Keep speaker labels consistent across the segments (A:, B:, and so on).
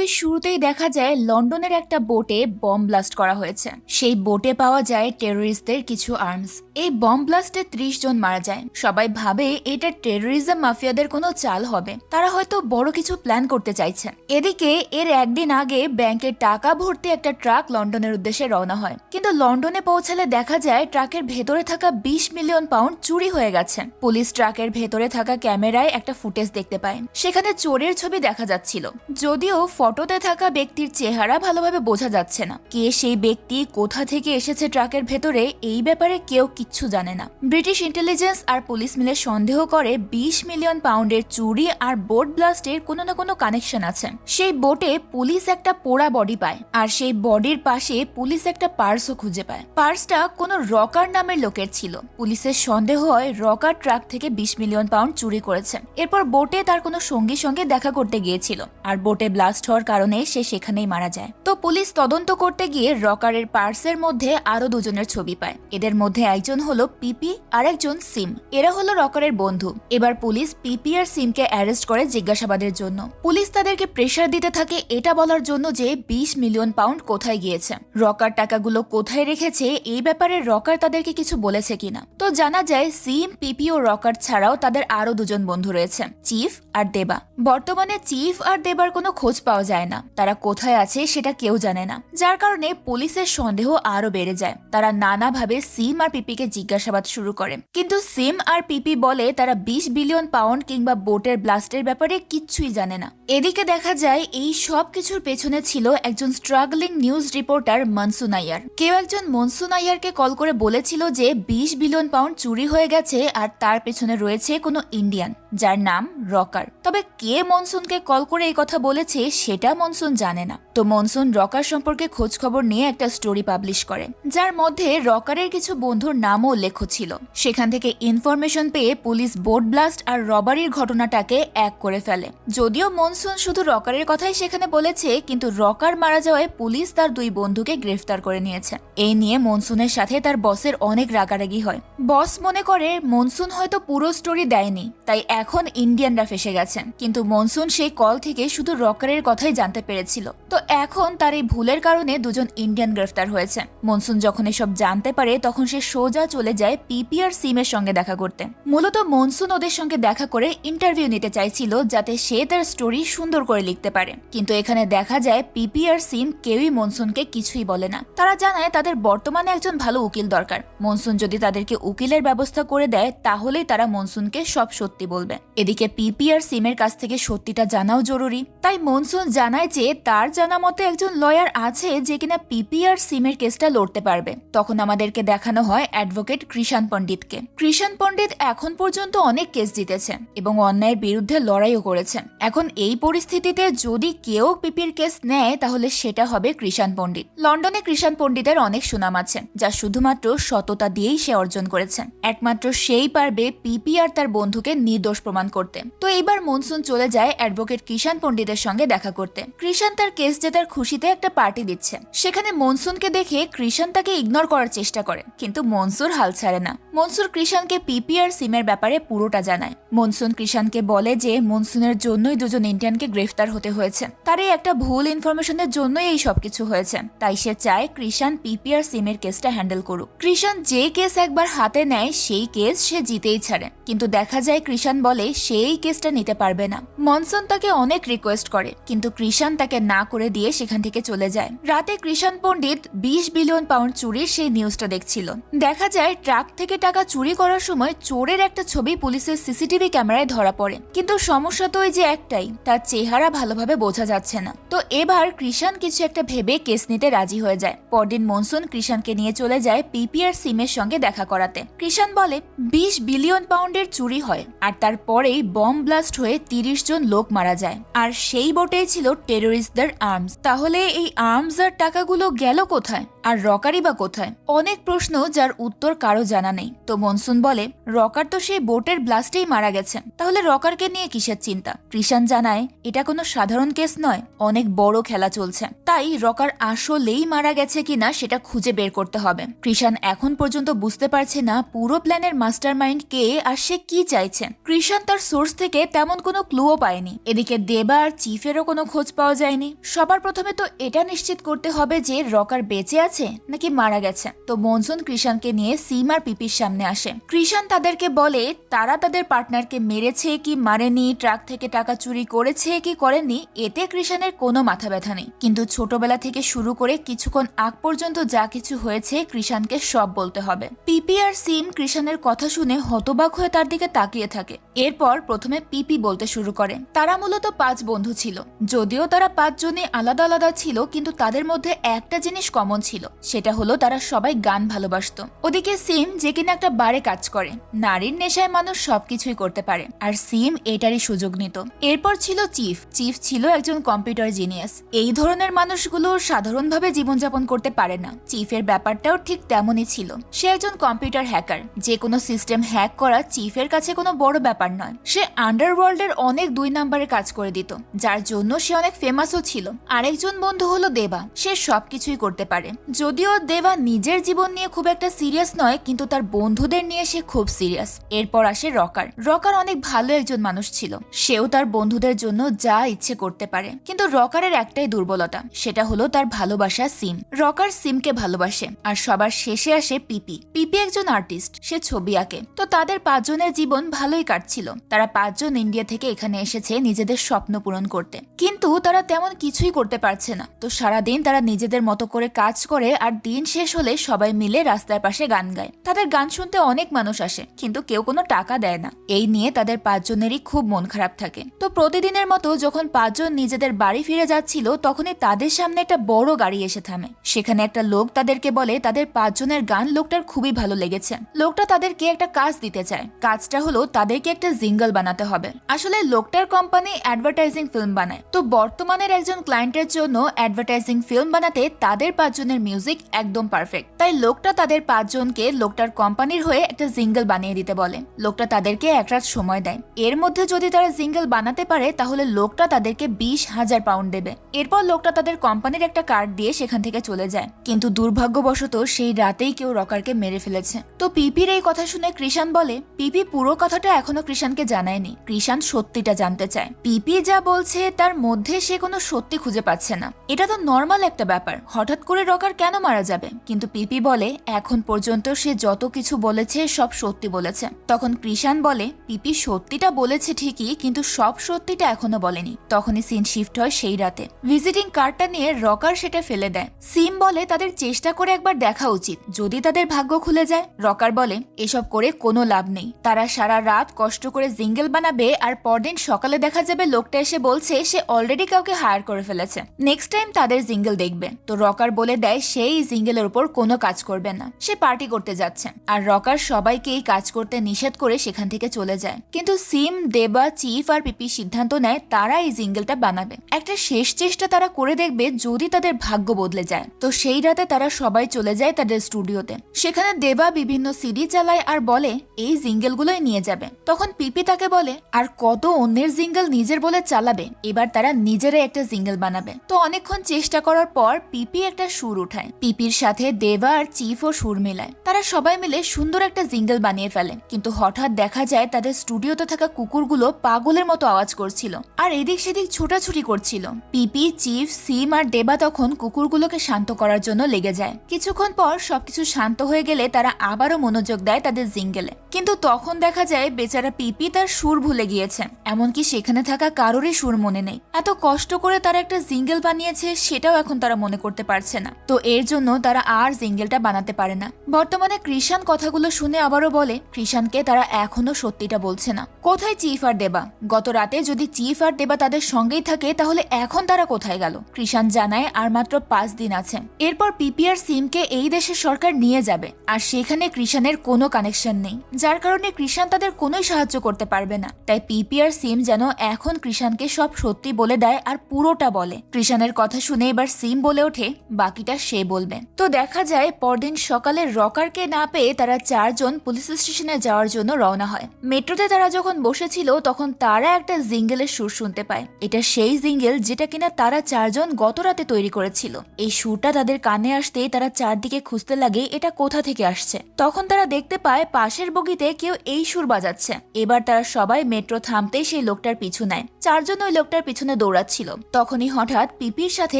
A: ছবির শুরুতেই দেখা যায় লন্ডনের একটা বোটে বম ব্লাস্ট করা হয়েছে। সেই বোটে পাওয়া যায় টেররিস্টদের কিছু আর্মস। এই বম ব্লাস্টে 30 জন মারা যায়। সবাই ভাবে এটা টেররিজম মাফিয়াদের কোনো চাল হবে, তারা হয়তো বড় কিছু প্ল্যান করতে চাইছে। এদিকে এর একদিন আগে ব্যাংকের টাকা ভর্তি একটা ট্রাক লন্ডনের উদ্দেশ্যে রওনা হয়, কিন্তু লন্ডনে পৌঁছালে দেখা যায় ট্রাকের ভেতরে থাকা 20 মিলিয়ন পাউন্ড চুরি হয়ে গেছে। পুলিশ ট্রাকের ভেতরে থাকা ক্যামেরায় একটা ফুটেজ দেখতে পায়, সেখানে চোরের ছবি দেখা যাচ্ছিল। যদিও ফটোতে থাকা ব্যক্তির চেহারা ভালোভাবে বোঝা যাচ্ছে না। কে সেই ব্যক্তি, কোথা থেকে এসেছে ট্রাকের ভেতরে, এই ব্যাপারে কেউ কিচ্ছু জানে না। ব্রিটিশ ইন্টেলিজেন্স আর পুলিশ মিলে সন্দেহ করে 20 মিলিয়ন পাউন্ডের চুরি আর বোট ব্লাস্টের কোনো না কোনো কানেকশন আছে। সেই বোটে পুলিশ একটা পোড়া বডি পায়, আর সেই বডির পাশে পুলিশ একটা পার্সও খুঁজে পায়। পার্সটা কোনো রকার নামের লোকের ছিল। পুলিশের সন্দেহ হয় রকার ট্রাক থেকে 20 মিলিয়ন পাউন্ড চুরি করেছে। এরপর বোটে তার কোনো সঙ্গীর সঙ্গে দেখা করতে গিয়েছিল, আর বোটে ব্লাস্ট হওয়ার কারণে সে সেখানেই মারা যায়। তো পুলিশ তদন্ত করতে গিয়ে রকারের পার্সের মধ্যে আরো দুজনের ছবি পায়। এদের মধ্যে একজন হলো পিপি আর একজন সিম। এরা হলো রকারের বন্ধু। এবার পুলিশ পিপি আর সিমকে অ্যারেস্ট করে জিজ্ঞাসাবাদের জন্য। পুলিশ তাদেরকে প্রেসার দিতে থাকে এটা বলার জন্য যে 20 মিলিয়ন পাউন্ড কোথায় গিয়েছে, রকার টাকাগুলো কোথায় রেখেছে, এই ব্যাপারে রকার তাদেরকে কিছু বলেছে কিনা। তো জানা যায় সিম, পিপি ও রকার ছাড়াও তাদের আরো দুজন বন্ধু রয়েছে, চিফ আর দেবা। বর্তমানে চিফ আর দেবার কোনো খোঁজ পাওয়া যায় না। তারা কোথায় আছে সেটা কেউ জানে না, যার কারণে পুলিশের সন্দেহ আরো বেড়ে যায়। তারা নানাভাবে সিম আর পিপিকে জিজ্ঞাসাবাদ শুরু করে, কিন্তু সিম আর পিপি বলে তারা 20 বিলিয়ন পাউন্ড কিংবা বোটের ব্লাস্টের ব্যাপারে কিচ্ছুই জানে না। এদিকে দেখা যায় এই সব কিছুর পেছনে ছিল একজন struggling news reporter monsoon Iyer. কেউ একজন মনসুন আইয়ারকে কল করে বলেছিল যে 20 বিলিয়ন পাউন্ড চুরি হয়ে গেছে, আর তার পেছনে রয়েছে কোনো ইন্ডিয়ান যার নাম রকার। তবে কে মনসুনকে কল করে এই কথা বলেছে সেটা মনসুন জানে না। তো মনসুন রকার সম্পর্কে খোঁজ খবর নিয়ে একটা স্টোরি পাবলিশ করে, যার মধ্যে রকারের কিছু বন্ধুর নামও উল্লেখ ছিল। সেখান থেকে ইনফরমেশন পেয়ে পুলিশ বোট ব্লাস্ট আর রবারির ঘটনাটাকে এক করে ফেলে। যদিও মনসুন শুধু রকারের কথাই সেখানে বলেছে, কিন্তু রকার মারা যাওয়ায় পুলিশ তার দুই বন্ধুকে গ্রেফতার করে নিয়েছে। এই নিয়ে মনসুনের সাথে তার বসের অনেক রাগারাগি হয়। বস মনে করে মনসুন হয়তো পুরো স্টোরি দেয়নি, তাই এখন ইন্ডিয়ানরা ফেসে গেছে। কিন্তু মনসুন সেই কল থেকে শুধু রকারের কথাই জানতে পেরেছিল। তো এখন তার এই ভুলের কারণে দুজন ইন্ডিয়ান গ্রেফতার হয়েছে। মনসুন যখন এসব জানতে পারে তখন সে সোজা চলে যায় পিপি আর সিমের সঙ্গে দেখা করতে। মূলত মনসুন ওদের সঙ্গে দেখা করে ইন্টারভিউ নিতে চাইছিল, যাতে সে তার স্টোরি সুন্দর করে লিখতে পারে। কিন্তু এখানে দেখা যায় পিপি আর সিম কেউই মনসুনকে কিছুই বলে না। তারা জানায় তাদের বর্তমানে একজন ভালো উকিল দরকার। মনসুন যদি তাদেরকে উকিলের ব্যবস্থা করে দেয় তাহলেই তারা মনসুনকে সব সত্যি বলবে। এদিকে পিপি আর সিমের কাছ থেকে সত্যিটা জানাও জরুরি। তাই মনসুন জানায় যে তার জানা মতে একজন লয়ার আছে যে কিনা পিপি আর সিমের কেসটা লড়তে পারবে। তখন আমাদেরকে দেখানো হয় অ্যাডভোকেট কৃষাণ পণ্ডিতকে। কৃষাণ পণ্ডিত এখন পর্যন্ত অনেক কেস জিতেছে এবং অন্যায়ের বিরুদ্ধে লড়াইও করেছে। এখন এই পরিস্থিতিতে যদি কেউ পিপির কেস নেয় তাহলে সেটা হবে কৃষাণ পণ্ডিত। লন্ডনে কৃষাণ পণ্ডিতের অনেক সুনাম আছে, যা শুধুমাত্র সততা দিয়েই সে অর্জন করেছে। একমাত্র সেই পারবে পিপি আর তার বন্ধুকে নির্দোষ প্রমাণ করতে। তো এইবার মনসুন চলে যায় অ্যাডভোকেট কৃষাণ পণ্ডিতের সঙ্গে দেখা করতে। কৃষাণ তার কেস জেতার খুশিতে একটা পার্টি দিচ্ছে। সেখানে মনসুনকে দেখে কৃষাণ তাকে ইগনোর করার চেষ্টা করে, কিন্তু মনসুর হাল ছাড়ে না। মনসুর কৃষাণকে পিপি আর সিমের ব্যাপারে পুরোটা জানায়। মনসুন কৃষাণকে বলে যে মনসুনের জন্যই দুজন ইন্ডিয়ানকে গ্রেফতার হতে হয়েছে, তার এই একটা ভুল ইনফরমেশনের জন্যই এই সবকিছু হয়েছে। তাই সে চায় কৃষাণ পিপি আর সিমের কেসটা হ্যান্ডেল করুক। কৃষাণ যে কেস একবার হাতে নেয় সেই কেস সে জিতেই ছাড়ে, কিন্তু দেখা যায় কৃষাণ বলে সেই কেসটা নিতে পারবে না। মনসুন তাকে অনেক রিকোয়েস্ট করে, কিন্তু কৃষাণ তাকে না করে দিয়ে সেখান থেকে চলে যায়। রাতে কৃষাণ পণ্ডিত 20 বিলিয়ন পাউন্ড চুরির সেই নিউজটা দেখছিল। দেখা যায় ট্রাক থেকে টাকা চুরি করার সময় চোরের একটা ছবি পুলিশের সিসিটিভি ক্যামেরায় ধরা পড়ে, কিন্তু সমস্যা তো ওই যে একটাই, তার চেহারা ভালোভাবে বোঝা যাচ্ছে না। তো এবার কৃষাণ কিছু একটা ভেবে কেস নিতে রাজি হয়ে যায়। পরদিন মনসুন কৃষাণকে নিয়ে চলে যায় পিপি আর সিমের সঙ্গে দেখা করাতে। কৃষাণ বলে 20 বিলিয়ন পাউন্ডের চুরি হয়, আর তারপরেই বম ব্লাস্ট হয়ে 30 জন লোক মারা যায়, আর সেই বোটেই ছিল টেররিস্টদের আর্মস। তাহলে এই আর্মস আর টাকাগুলো গেল কোথায়? আর রকারই বা কোথায়? অনেক প্রশ্ন যার উত্তর কারো জানা নেই। তো মনসুন বলে, রকার তো সেই বোটের ব্লাস্টেই মারা গেছে, তাহলে রকারকে নিয়ে কিসের চিন্তা? কৃষান জানায় এটা কোনো সাধারণ কেস নয়, অনেক বড় খেলা চলছে, তাই রকার আসলেই মারা গেছে কিনা সেটা খুঁজে বের করতে হবে। কৃষান এখন পর্যন্ত বুঝতে পারছে না পুরো প্ল্যানের মাস্টারমাইন্ড কে আর সে কি চাইছে। কৃষান তার সোর্স থেকে তেমন কোনো ক্লুও পায়নি। এদিকে দেবা আর চিফেরও কোনো খোঁজ পাওয়া যায়নি। সবার প্রথমে তো এটা নিশ্চিত করতে হবে যে রকার বেঁচে আছে নাকি মারা গেছে। তো মনসুন কৃষানকে নিয়ে সিম আর পিপির সামনে আসে। কৃষান তাদেরকে বলে তারা তাদের পার্টনারকে মেরেছে কি মারেনি, ট্রাক থেকে টাকা চুরি করেছে কি করেনি, এতে কৃষানের কোনো মাথা ব্যথা নেই। কিন্তু ছোটবেলা থেকে শুরু করে কিছুক্ষণ আগ পর্যন্ত যা কিছু হয়েছে কৃষানকে সব বলতে হবে। পিপি আর সিম কৃষানের কথা শুনে হতবাক হয়ে তার দিকে তাকিয়ে থাকে। এরপর প্রথমে পিপি বলতে শুরু করে তারা মূলত 5 বন্ধু ছিল। যদিও তারা 5 জনই আলাদা আলাদা ছিল, কিন্তু তাদের মধ্যে একটা জিনিস কমন ছিল, সেটা হলো তারা সবাই গান ভালোবাসতো। ওদিকে সিম, যে কিনা একটা বারে কাজ করে, নারীর নেশায় মানুষ সবকিছুই করতে পারে, আর সিম এটারই সুযোগ নিত। এরপর ছিল চিফ। চিফ ছিল একজন কম্পিউটার জিনিয়াস। এই ধরনের মানুষগুলো সাধারণভাবে জীবনযাপন করতে পারে না। চিফের ব্যাপারটাও ঠিক তেমনই ছিল। সে একজন কম্পিউটার হ্যাকার। যে কোনো সিস্টেম হ্যাক করা চিফের কাছে কোনো বড় ব্যাপার নয়। সে আন্ডারওয়ার্ল্ডের অনেক 2 নম্বরে কাজ করে দিত, যার জন্য সে অনেক ফেমাসও ছিল। আরেকজন বন্ধু হলো দেবা। সে সবকিছুই করতে পারে। যদিও দেবা নিজের জীবন নিয়ে খুব একটা সিরিয়াস নয়, কিন্তু তার বন্ধুদের নিয়ে সে খুব সিরিয়াস। এরপর আসে রকার। রকার অনেক ভালো একজন মানুষ ছিল। সেও তার বন্ধুদের জন্য যা ইচ্ছে করতে পারে। কিন্তু রকারের একটাই দুর্বলতা, সেটা হলো তার ভালোবাসা সিম। রকার সিমকে ভালোবাসে। আর সবার শেষে আসে পিপি। পিপি একজন আর্টিস্ট। সে ছবি আঁকে। তো তাদের 5 জনের জীবন ভালোই কাটছিল। তারা 5 জন ইন্ডিয়া থেকে এখানে এসেছে নিজেদের স্বপ্ন পূরণ করতে, কিন্তু তারা তেমন কিছুই করতে পারছে না। তো সারাদিন তারা নিজেদের মতো করে কাজ করে, আর দিন শেষ হলে সবাই মিলে রাস্তার পাশে গান গায়। তাদের গান শুনতে অনেক মানুষ আসে, কিন্তু কেউ কোনো টাকা দেয় না। এই নিয়ে তাদের 5 জনেরই খুব মন খারাপ থাকে। তো প্রতিদিনের মতো যখন 5 জন নিজেদের বাড়ি ফিরে যাচ্ছিল, তখনই তাদের সামনে একটা বড় গাড়ি এসে থামে। সেখানে একটা লোক তাদেরকে বলে তাদের 5 জনের গান লোকটার খুবই ভালো লেগেছে। লোকটা তাদেরকে একটা কাজ দিতে চায়। কাজটা হলো তাদেরকে একটা জিঙ্গল বানাতে হবে। আসলে লোকটার কোম্পানি অ্যাডভার্টাইজিং ফিল্ম বানায়। তো বর্তমানের একজন ক্লায়েন্টের জন্য অ্যাডভার্টাইজিং ফিল্ম বানাতে তাদের 5 জনের মিউজিক একদম পারফেক্ট। তাই লোকটা তাদের 5 জনকে লোকটার কোম্পানির হয়ে একটা জিঙ্গল বানিয়ে দিতে বলে। লোকটা তাদেরকে 1 রাত সময় দেয়। এর মধ্যে যদি তারা জিঙ্গল বানাতে পারে, তাহলে লোকটা তাদেরকে 20,000 পাউন্ড দেবে। এরপর লোকটা তাদের কোম্পানির একটা কার্ড দিয়ে সেখান থেকে চলে যায়। কিন্তু দুর্ভাগ্যবশত সেই রাতেই কেউ রকারকে মেরে ফেলেছে। তো পিপির এই কথা শুনে কৃষান বলে পিপি পুরো কথাটা এখনো কৃষানকে জানায়নি। কৃষান সত্যিটা জানতে চায়। পিপি যা বলছে তার মধ্যে সে কোনো সত্যি খুঁজে পাচ্ছে না। এটা তো নর্মাল একটা ব্যাপার, হঠাৎ করে রকার কেন মারা যাবে? কিন্তু পিপি বলে এখন পর্যন্ত সে যত কিছু বলেছে সব সত্যি বলেছে। তখন কৃষান বলে পিপি সত্যিটা বলেছে ঠিকই, কিন্তু সব সত্যিটা এখনো বলেনি। তখনই সিন শিফট হয় সেই রাতে। ভিজিটিং কার্ডটা নিয়ে রকার সেটা ফেলে দেয়। সিম বলে তাদের চেষ্টা করে একবার দেখা উচিত, যদি তাদের ভাগ্য খুলে যায়। রকার বলে এসব করে কোনো লাভ নেই। তারা সারা রাত কষ্ট করে জিঙ্গল বানাবে, আর পরদিন সকালে দেখা যাবে লোকটা এসে বলছে সে অলরেডি কাউকে হায়ার করে ফেলেছে। নেক্সট টাইম তাদের জিঙ্গল দেখবে। তো রকার বলে দেয় সেই জিঙ্গলের উপর কোনো কাজ করবে না, সে পার্টি করতে যাচ্ছে। আর রকার সবাইকে এই কাজ করতে নিষেধ করে সেখান থেকে চলে যায়। কিন্তু সিম, দেবা, চিফ আর পিপি সিদ্ধান্ত নেয় তারা এই জিঙ্গলটা বানাবে। একটা শেষ চেষ্টা তারা করে দেখবে যদি তাদের ভাগ্য বদলে যায়। তো সেই রাতে তারা সবাই চলে যায় তাদের স্টুডিওতে। সেখানে দেবা বিভিন্ন সিডি চালায় আর বলে এই জিঙ্গলগুলোই নিয়ে যাবে। তখন পিপি তাকে বলে আর কত অন্যের জিঙ্গল নিজের বলে চালাবে, এবার তারা নিজেরাই একটা জিঙ্গল বানাবে। তো অনেকক্ষণ চেষ্টা করার পর পিপি একটা সুর উঠায়। পিপির সাথে দেবা আর চিফও সুর মেলায়। তারা সবাই মিলে সুন্দর একটা জিঙ্গল বানিয়ে ফেলে। কিন্তু হঠাৎ দেখা যায় তাদের স্টুডিওতে থাকা কুকুরগুলো পাগলের মতো আওয়াজ করছিল আর এদিক সেদিক ছোটাছুটি করছিল। পিপি, চিফ, সিম আর দেবা তখন কুকুরগুলোকে শান্ত করার জন্য লেগে যায়। কিছুক্ষণ পর সবকিছু শান্ত হয়ে গেলে তারা আবারও মনোযোগ দেয় তাদের জিঙ্গলে। কিন্তু তখন দেখা যায় বেচারা পিপি তার সুর ভুলে গিয়েছে। এমনকি সেখানে থাকা কারোরই সুর মনে নেই। এত কষ্ট করে তারা একটা জিঙ্গল বানিয়েছে সেটাও এখন তারা মনে করতে পারছে না। তো এর জন্য তারা আর জিঙ্গলটা বানাতে পারে না। বর্তমানে কৃষান কথাগুলো শুনে আবারও বলে কৃষানকে তারা এখনো সত্যিটা বলছে না। কোথায় চিফ আর দেবা? গত রাতে যদি চিফ আর দেবা তাদের সঙ্গেই থাকে, তাহলে এখন তারা কোথায় গেল? কৃষান জানায় আর মাত্র 5 দিন আছে। এরপর পিপি আর সিমকে এই দেশের সরকার নিয়ে যাবে, আর সেখানে কৃষানের কোনো কানেকশন নেই, যার কারণে কৃষান তাদের কোনোই সাহায্য করতে পারবে না। তাই পিপি আর সিম যেন এখন কৃষানকে সব সত্যি বলে দেয় আর পুরোটা বলে। কৃষানের কথা শুনে এবার সিম বলে ওঠে বাকিটা সে সে বলবে। তো দেখা যায় পরদিন সকালে রকারকে না পেয়ে তারা 4 জন পুলিশ স্টেশনে যাওয়ার জন্য রওনা হয়। মেট্রোতে তারা যখন বসেছিল তখন তারা একটা জিঙ্গেলের সুর শুনতে পায়। এটা সেই জিঙ্গেল যেটা কিনা তারা 4 জন গত রাতে তৈরি করেছিল। এই সুরটা তাদের কানে আসতেই তারা চারদিকে খুঁজতে লাগে এটা কোথা থেকে আসছে। তখন তারা দেখতে পায় পাশের বগিতে কেউ এই সুর বাজাচ্ছে। এবার তারা সবাই মেট্রো থামতেই সেই লোকটার পিছু নেয়। 4 জন ওই লোকটার পিছনে দৌড়াচ্ছিল। তখনই হঠাৎ পিপির সাথে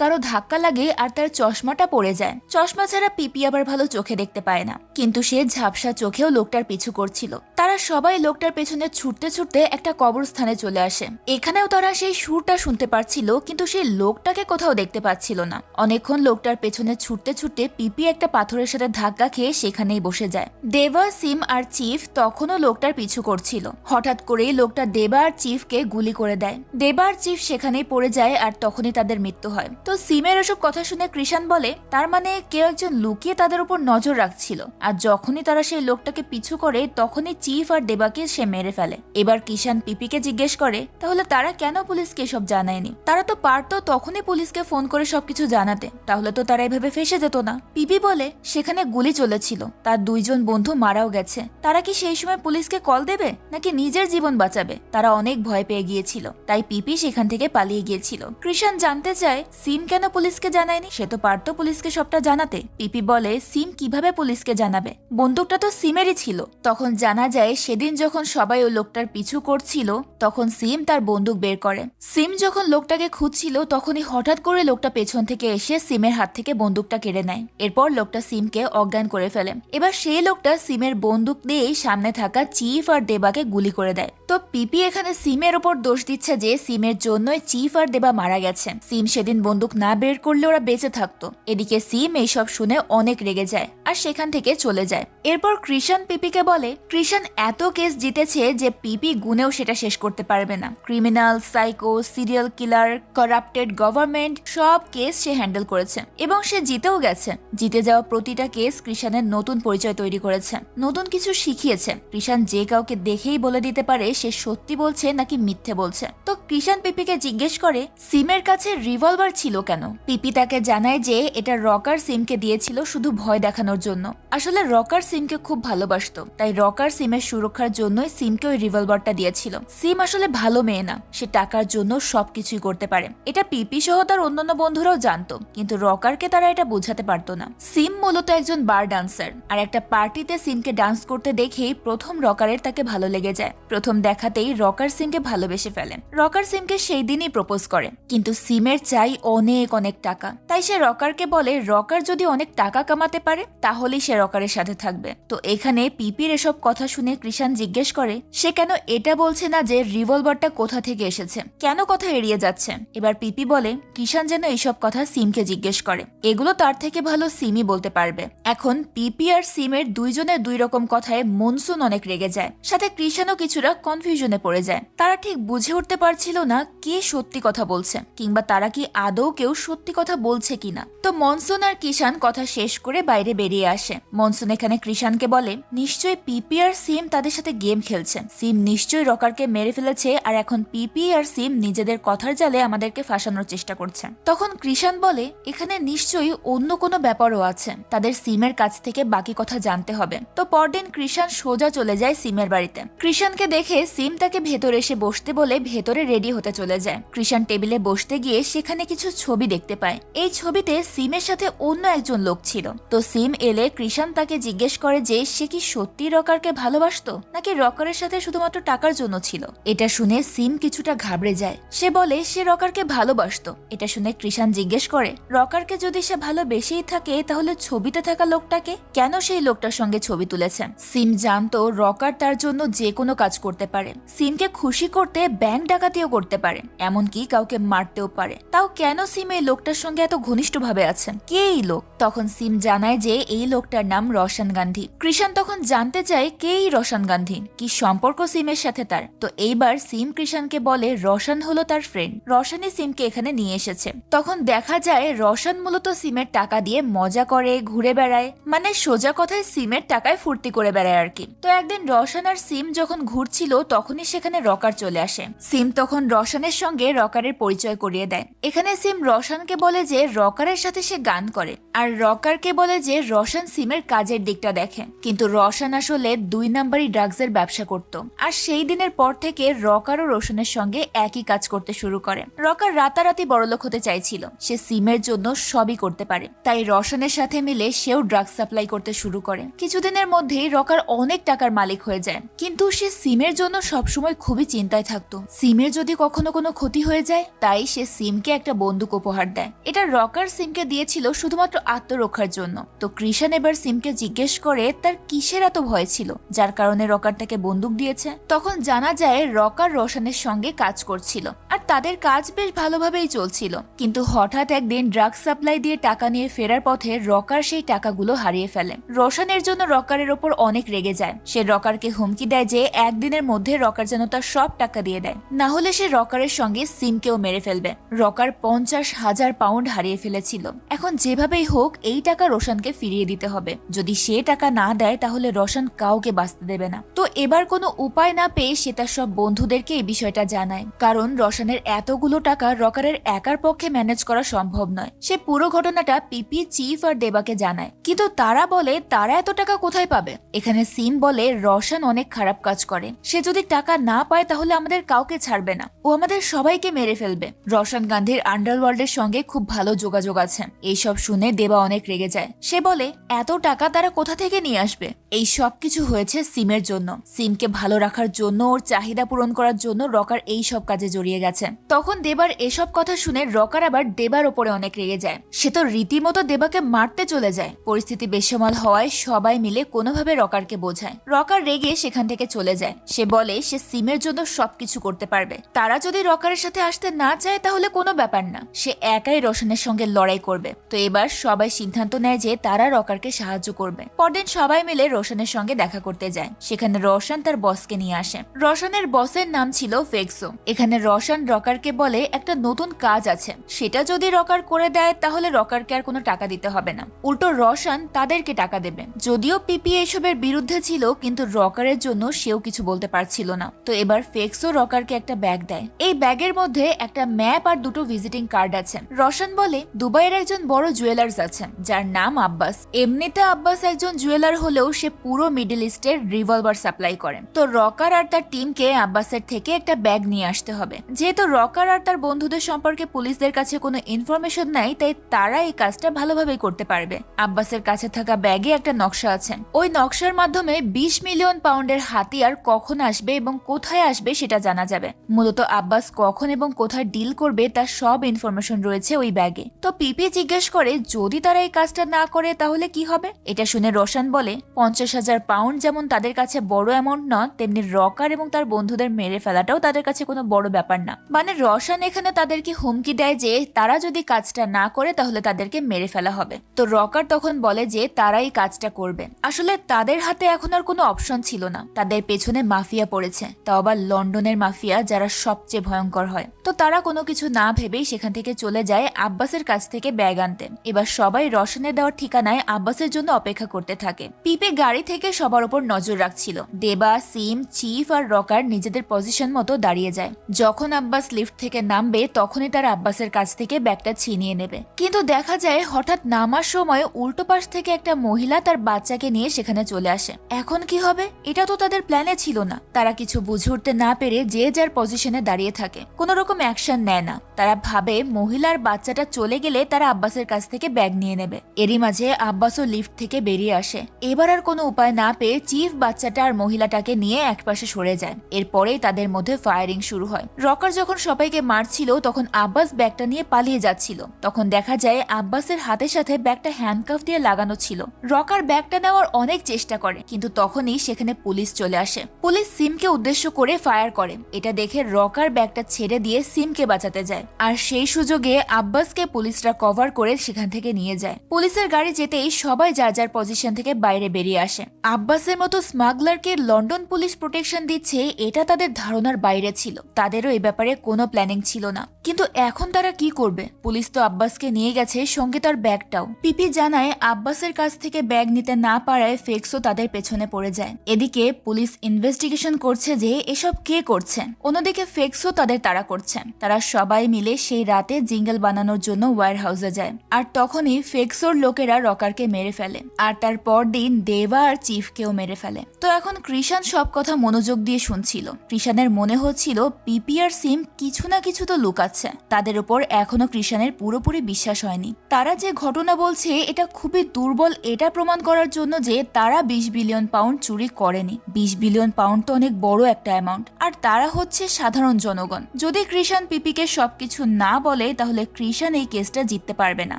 A: কারো ধাক্কা লাগে আর তার চশমাটা পড়ে যায়। চশমা ছাড়া পিপি আবার ভালো চোখে দেখতে পায় না, কিন্তু সে ঝাপসা চোখেও লোকটার পিছু করছিল। তারা সবাই লোকটার পেছনে ছুটতে ছুটতে একটা কবরস্থানে চলে আসে। এখানেও তারা সেই সুরটা শুনতে পারছিল, কিন্তু সেই লোকটাকে কোথাও দেখতে পাচ্ছিল না। অনেকক্ষণ লোকটার পেছনে ছুটতে ছুটতে পিপি একটা পাথরের সাথে ধাক্কা খেয়ে সেখানেই বসে যায়। দেবা, সিম আর চিফ তখনও লোকটার পিছু করছিল। হঠাৎ করেই লোকটা দেবা আর চিফকে গুলি করে দেয়। দেবা আর চিফ সেখানেই পড়ে যায় আর তখনই তাদের মৃত্যু হয়। তো সিমের এসব কথা শুনে কৃষাণ বলে তার মানে কেউ একজন লুকিয়ে তাদের উপর নজর রাখছিল, আর যখনই তারা সেই লোকটাকে পিছু করে তখনই চিফ আর দেবাকে সে মেরে ফেলে। এবার কিষান পিপিকে জিজ্ঞেস করে তাহলে তারা কেন পুলিশকে সব জানায়নি? তারা তো পারতো তখনই পুলিশকে ফোন করে সবকিছু জানাতে, তাহলে তো তারা এভাবে ফেসে যেত না। পিপি বলে সেখানে গুলি চলেছিল, তার 2 জন বন্ধু মারাও গেছে। তারা কি সেই সময় পুলিশকে কল দেবে নাকি নিজের জীবন বাঁচাবে? তারা অনেক ভয় পেয়ে গিয়েছিল, তাই পিপি সেখান থেকে পালিয়ে গিয়েছিল। কৃষাণ জানতে চায় সিম কেন পুলিশকে জানায়নি, সে তো পারতো পুলিশকে সবটা জানাতে। পিপি বলে সিম কিভাবে পুলিশকে জানাবে, বন্দুকটা তো সিমেরই ছিল। তখন জানা যায় সেদিন যখন সবাই ওই লোকটার পিছু করছিল তখন সিম তার বন্দুক বের করে। সিম যখন লোকটাকে খুঁজছিল তখনই হঠাৎ করে লোকটা পেছন থেকে এসে সিমের হাত থেকে বন্দুকটা কেড়ে নেয়। এরপর লোকটা সিমকে অজ্ঞান করে ফেলে। এবার সেই লোকটা সিমের বন্দুক দিয়েই সামনে থাকা চিফ আর দেবাকে গুলি করে দেয়। তো পিপি এখানে সিমের ওপর দোষ দিচ্ছে যে সিমের জন্যই চিফ আর দেবা মারা গেছে। সিম সেদিন বন্দুক না বের করলে ওরা বেঁচে থাকতো। এদিকে সিম এইসব শুনে অনেক রেগে যায় আর সেখান থেকে চলে যায়। এরপর কৃষাণ পিপিকে বলে কৃষাণ এত কেস জিতেছে যে পিপি গুনেও সেটা শেষ করতে পারবে না। Criminal, psycho, serial killer, corrupted government সব কেস সে হ্যান্ডেল করেছে এবং সে জিতেও গেছে। জিতে যাওয়া প্রতিটা কেস কৃষাণের নতুন পরিচয় তৈরি করেছে, নতুন কিছু শিখিয়েছে। কৃষাণ যে কাউকে দেখেই বলে দিতে পারে সে সত্যি বলছে নাকি মিথ্যে বলছে। তো কৃষাণ পিপিকে জিজ্ঞেস করে সিমের কাছে রিভলভার ছিল কেন? পিপি তাকে জানায় যে এটা রকার সিমকে দিয়েছিল শুধু ভয় দেখানোর জন্য। আসলে রকার সিমকে খুব ভালোবাসতো, তাই রকার সিমের সুরক্ষার জন্যই সিমকে ওই রিভলভারটা দিয়েছিল। সিম আসলে ভালো মেয়ে না, সে টাকার জন্য সবকিছুই করতে পারে। এটা পিপি সহ তার অন্যান্য বন্ধুরাও জানতো, কিন্তু রকারকে তারা এটা বোঝাতে পারতো না। সিম মূলত একজন বার ডান্সার, আর একটা পার্টিতে সিমকে ডান্স করতে দেখেই প্রথম রকারের তাকে ভালো লেগে যায়। প্রথম দেখাতেই রকার সিমকে ভালোবেসে ফেলেন। রকার সিমকে সেই দিনই প্রপোজ করে, কিন্তু সিমের চাই অনেক অনেক টাকা। তাই সে রকারকে বলে রকার যদি অনেক টাকা কামাতে পারে তাহলেই সে রকারের সাথে থাকবে। তো এখানে পিপির এসব কথা শুনে কৃষাণ জিজ্ঞেস করে সে কেন এটা বলছে না যে রিভলভারটা কোথা থেকে এসেছে, কেন কথা এড়িয়ে যাচ্ছে। এবার পিপি বলে কৃষাণ যেন এইসব কথা সিমকে জিজ্ঞেস করে, এগুলো তার থেকে ভালো সিমই বলতে পারবে। এখন পিপি আর সিমের 2 জনের 2 রকম কথায় মনসুন অনেক রেগে যায়, সাথে কৃষাণও কিছুটা কনফিউশনে পড়ে যায়। তারা ঠিক বুঝে উঠতে পারছিল না কে সত্যি কথা বলছে, কিংবা তারা কি আদৌ কেউ সত্যি কথা বলছে কিনা। তো মনসুন আর কৃষাণ কথা শেষ করে বাইরে বেরিয়ে আসে। মনসুন এখানে কৃষাণকে বলে নিশ্চয়ই পিপি আর সিম তাদের সাথে গেম খেলছে। সিম নিশ্চয়ই রকারকে মেরে ফেলেছে আর এখন পিপি আর সিম নিজেদের কথার জালে আমাদেরকে ফাঁসানোর চেষ্টা করছে। তখন কৃষাণ বলে এখানে নিশ্চয়ই অন্য কোনো ব্যাপারও আছে, তাদের সিমের কাছ থেকে বাকি কথা জানতে হবে। তো পরদিন কৃষাণ সোজা চলে যায় সিমের বাড়িতে। কৃষাণকে দেখে সিম তাকে ভেতরে এসে বসতে বলে ভেতরে রেডি হতে চলে যায়। কৃষাণ টেবিলে বসতে গিয়ে সেখানে কিছু ছবি দেখতে পায়। এই ছবিতে সিমের সাথে অন্য একজন লোক ছিল। তো সিম এলে কৃষাণ তাকে জিজ্ঞেস করে যে সে কি সত্যি রকারকে ভালোবাসতো নাকি রকারের সাথে শুধুমাত্র টাকার জন্য ছিল। এটা শুনে সিম কিছুটা ঘাবড়ে যায়। সে বলে সে রকারকে ভালোবাসতো। এটা শুনে কৃষাণ জিজ্ঞেস করে রকারকে যদি সে ভালোবেসেই থাকে তাহলে ছবিতে থাকা লোকটাকে কেন সেই লোকটার সঙ্গে ছবি তুলেছে। সিম জানতো রকার তার জন্য যে কোনো কাজ করতে পারে। সিমকে খুশি করতে ব্যাংক ডাকাতিও করতে পারে, এমনকি কাউকে মারতেও পারে। তাও কেন সিম এই লোকটার সঙ্গে এত ঘনিষ্ঠভাবে আছেন, কে এই লোক? তখন সিম জানায় যে এই লোকটার নাম রোশন গান্ধী। কৃষাণ তখন জানতে চায় কে এই রোশন গান্ধী, কি সম্পর্ক সিমের সাথে তার। তো এইবার সিম কৃষাণকে বলে রোশন হলো তার ফ্রেন্ড, রোশনই সিমকে এখানে নিয়ে এসেছে। তখন দেখা যায় রোশন মূলত সিমের টাকা দিয়ে মজা করে, ঘুরে বেড়ায়, মানে সোজা কথায় সিমের টাকায় ফুর্তি করে বেড়ায় আর কি। তো একদিন রোশন আর সিম যখন ঘুরছিল তখনই সেখানে রকার চলে আসে। সিম তখন রোশনের সঙ্গে রকারের পরিচয় করিয়ে দেয়। এখানে সিম রোশনকে বলে যে রকারের সাথে সে সে গান করে আর রকারকে বলে যে রোশন সিমের কাজের দিকটা দেখে, কিন্তু রোশন আসলে 2 নাম্বারই ড্রাগসের ব্যবসা করত। আর সেই দিনের পর থেকে রকার ও রোশনের সঙ্গে একই কাজ করতে শুরু করে। রকার রাতারাতি বড়লোক হতে চাইছিল, সে সিমের জন্য সবই করতে পারে, তাই রোশনের সাথে মিলে সেও ড্রাগস সাপ্লাই করতে শুরু করে। কিছুদিনের মধ্যেই রকার অনেক টাকার মালিক হয়ে যায়, কিন্তু সে সিমের জন্য সবসময় খুবই চিন্তায় থাকতো সিমের যদি কখনো কোনো ক্ষতি হয়ে যায়। তাই সে সিমকে একটা বন্দুক উপহার দেয়। এটা রকার সিমকে দিয়েছিল শুধুমাত্র আত্মরক্ষার জন্য। তো কৃষাণ এবার সিমকে জিজ্ঞেস করে তার কিসের এত ভয় ছিল যার কারণে রকার তাকে বন্দুক দিয়েছে। তখন জানা যায় রকার রোশনের সঙ্গে কাজ করছিল আর তাদের কাজ বেশ ভালোভাবেই চলছিল, কিন্তু হঠাৎ একদিন ড্রাগস সাপ্লাই দিয়ে টাকা নিয়ে ফেরার পথে রকার সেই টাকাগুলো হারিয়ে ফেলে। রোশনের জন্য রকারের ওপর অনেক রেগে যায়। সে রকারকে হুমকি দেয় যে একদিনের মধ্যে রকার যেন তার সব টাকা দিয়ে দেয়, না হলে সে রকারের সঙ্গে সিমকেও মেরে ফেলবে। রকার 50,000 পাউন্ড হারিয়ে ফেলেছিল। এখন যেভাবেই হোক এই টাকা রোশনকে ফিরিয়ে দিতে হবে। যদি সে টাকা না দেয় তাহলে রোশন কাউকে বাঁচতে দেবে না। তো এবার কোনো উপায় না পেয়ে সে তার সব বন্ধুদেরকে এই বিষয়টা জানায়, কারণ রোশনের এতগুলো টাকা রকারের একার পক্ষে ম্যানেজ করা সম্ভব নয়। সে পুরো ঘটনাটা পিপি, চিফ আর দেবাকে জানায়, কিন্তু তারা বলে তারা এত টাকা কোথায় পাবে। এখানে সিম বলে রোশন অনেক খারাপ কাজ করে, সে যদি টাকা না পায় তাহলে আমাদের কাউকে ছাড়বে না, ও আমাদের সবাইকে মেরে ফেলবে। রোশন গান্ধীর আন্ডারওয়ার্ল্ডের সঙ্গে খুব ভালো যোগাযোগ আছে। এইসব শুনে দেবা অনেক রেগে যায়। সে বলে এত টাকা তারা কোথা থেকে নিয়ে আসবে। এই সব কিছু হয়েছে সিমের জন্য। সিমকে ভালো রাখার জন্য, ওর চাহিদা পূরণ করার জন্য রকার এই সব কাজে জড়িয়ে গেছে। তখন দেবার এসব কথা শুনে রকার আবার দেবার ওপরে অনেক রেগে যায়। সে তো রীতিমতো দেবাকে মারতে চলে যায়। পরিস্থিতি বেসামাল হওয়ায় সবাই মিলে কোনোভাবে রকারকে বোঝায়। রকার রেগে সেখান থেকে চলে যায়। সে বলে সে সিমের জন্য সবকিছু করতে পারবে। তারা যদি রকারের সাথে আসতে না চায় তাহলে কোনো ব্যাপার না, সে একাই রোশনের সঙ্গে লড়াই করবে। তো এবার সবাই সিদ্ধান্ত নেয় যে তারা রকারকে সাহায্য করবে। পরদিন সবাই মিলে রোশনের সঙ্গে দেখা করতে যায়। সেখানে রোশন তার বসকে নিয়ে আসে। রোশনের বসের নাম ছিল ফেক্সো। এখানে রোশন রকারকে বলে একটা নতুন কাজ আছে, সেটা যদি রকার করে দেয় তাহলে রকারকে আর কোনো টাকা দিতে হবে না, উল্টো রোশন তাদেরকে টাকা দেবে। যদিও পিপি এসবের বিরুদ্ধে ছিল, কিন্তু রকারের জন্য সেও কিছু বলতে পারছিল না। তো এবার ফেক্সো রকারকে একটা ব্যাগ দেয়। এই ব্যাগের মধ্যে একটা ম্যাপ আর 2টো ভিজিটিং কার্ড আছে। রোশন বলে দুবাইয়ের একজন বড় জুয়েলার্স আছে যার নাম আব্বাস। এমনিতে আব্বাস একজন জুয়েলার হলেও সে পুরো মিডল ইস্টের রিভলভার সাপ্লাই করেন। তো রকার আর তার টিমকে আব্বাসের থেকে একটা ব্যাগ নিয়ে আসতে হবে। যেহেতু রকার আর তার বন্ধুদের সম্পর্কে পুলিশদের কাছে কোনো ইনফরমেশন নাই, তাই তারা এই কাজটা ভালোভাবেই করতে পারবে। আব্বাসের কাছে থাকা ব্যাগে একটা নকশা আছে। ওই নকশার মাধ্যমে 20 মিলিয়ন পাউন্ডের হাতিয়ার কখন আসবে এবং কোথায় আসবে সেটা জানা যাবে। মূলত আব্বাস কখন এবং কোথায় ডিল করবে তার সব ইনফরমেশন রয়েছে ওই ব্যাগে। তো পিপি জিজ্ঞেস করে যদি তারা এই কাজটা না করে তাহলে কি হবে। এটা শুনে রোশন বলে 50,000 পাউন্ড যেমন তাদের কাছে বড় অ্যামাউন্ট না, তেমনি রকার এবং তার বন্ধুদের মেরে ফেলাটাও তাদের কাছে কোনো বড় ব্যাপার না। মানে রোশন এখানে তাদেরকে হুমকি দেয় যে তারা যদি কাজটা না করে তাহলে তাদেরকে মেরে ফেলা হবে। তো রকার তখন বলে যে তারা এই কাজটা করবে। আসলে তাদের হাতে এখন আর কোনো অপশন ছিল না, তাদের পেছনে মাফিয়া পড়েছে, তাও আবার লন্ডনের মাফিয়া, যারা সবচেয়ে ভয়ঙ্কর হয়। তো তারা কোনো কিছু না ভেবেই সেখান থেকে চলে যায় আব্বাসের কাছ থেকে ব্যাগ আনতে। এবার সবাই রোশনের দেওয়ার ঠিকানায় আব্বাসের জন্য অপেক্ষা করতে থাকে। পিপে গাড়ি থেকে সবার উপর নজর রাখছিল। দেবা, সিম, চিফ আর রকার নিজেদের পজিশন মতো দাঁড়িয়ে যায়। যখন আব্বাস লিফট থেকে নামবে তখনই তারা আব্বাসের কাছ থেকে ব্যাগটা ছিনিয়ে নেবে, কিন্তু দেখা যায় হঠাৎ নামার সময় উল্টো পাশ থেকে একটা মহিলা তার বাচ্চাকে নিয়ে সেখানে চলে আসে। এখন কি হবে এটা তো তাদের প্ল্যানে ছিল না। তারা কিছু বুঝে উঠতে না পেরে যে যার পজিশনে দাঁড়িয়ে থাকে, কোন রকম অ্যাকশন নেয় না। তারা ভাবে মহিলার বাচ্চাটা চলে গেলে তারা আব্বাসের কাছ থেকে ব্যাগ নিয়ে নেবে। এরই মাঝে আব্বাসও লিফট থেকে বেরিয়ে আসে। এবার আর কোনো উপায় না পেয়ে চিফ বাচ্চাটা আর মহিলাটাকে নিয়ে একপাশে সরে যায়। এরপরেই তাদের মধ্যে ফায়ারিং শুরু হয়। রকার যখন সবাইকে মারছিল তখন আব্বাস ব্যাগটা নিয়ে পালিয়ে যাচ্ছিল। তখন দেখা যায় আব্বাসের হাতের সাথে ব্যাগটা হ্যান্ডকাফ দিয়ে লাগানো ছিল। রকার ব্যাগটা নেওয়ার অনেক চেষ্টা করে, কিন্তু তখনই সেখানে পুলিশ চলে আসে। পুলিশ সিমকে উদ্দেশ্য করে ফায়ার করে। এটা দেখে রকার ব্যাগটা ছেড়ে দিয়ে সিমকে বাঁচাতে যায়, আর সেই সুযোগে আব্বাসকে পুলিশরা কভার করে সেখান থেকে নিয়ে যায়। পুলিশের গাড়ি যেতেই সবাই যার যার পজিশন থেকে বাইরে বেরিয়ে আসে। আব্বাসের মতো স্মাগলারকে লন্ডন পুলিশ প্রোটেকশন দিচ্ছে, এটা তাদের ধারণার বাইরে ছিল। তাদেরও এই ব্যাপারে কোনো প্ল্যানিং ছিল না। কিন্তু এখন তারা কি করবে? পুলিশ তো আব্বাসকে নিয়ে গেছে, সঙ্গে তার ব্যাগটাও। পিপি জানায় আব্বাসের কাছ থেকে ব্যাগ নিতে না পারায় ফেক্সও তাদের পেছনে পড়ে যায়। এদিকে পুলিশ ইনভেস্টিগেশন করছে যে এসব কে করছে। অন্যদিকে ফেক্সও তাদের তাড়া করছে। তারা সবাই মিলে সেই রাতে জিঙ্গল বানানোর জন্য ওয়্যার হাউসে যায়। যায় আর তখনই ফেক্সোর লোকেরা রকারকে মেরে ফেলে আর তার পরদিন দেবা আর চিফকেও মেরে ফেলে। তো এখন কৃষান সব কথা মনোযোগ দিয়ে শুনছিল। কৃষানের মনে হচ্ছিল পিপি আর সিম কিছু না কিছু তো লুকাচ্ছে, তাদের উপর এখনো কৃষানের পুরোপুরি বিশ্বাস হয়নি। তারা যে ঘটনা বলছে এটা খুবই দুর্বল, এটা প্রমাণ করার জন্য যে তারা 20 বিলিয়ন পাউন্ড চুরি করেনি। 20 বিলিয়ন পাউন্ড তো অনেক বড় একটা অ্যামাউন্ট, আর তারা হচ্ছে সাধারণ জনগণ। যদি কৃষান পিপিকে সবকিছু না বলে তাহলে কৃষান এই কেসটা জিততে পারবে না।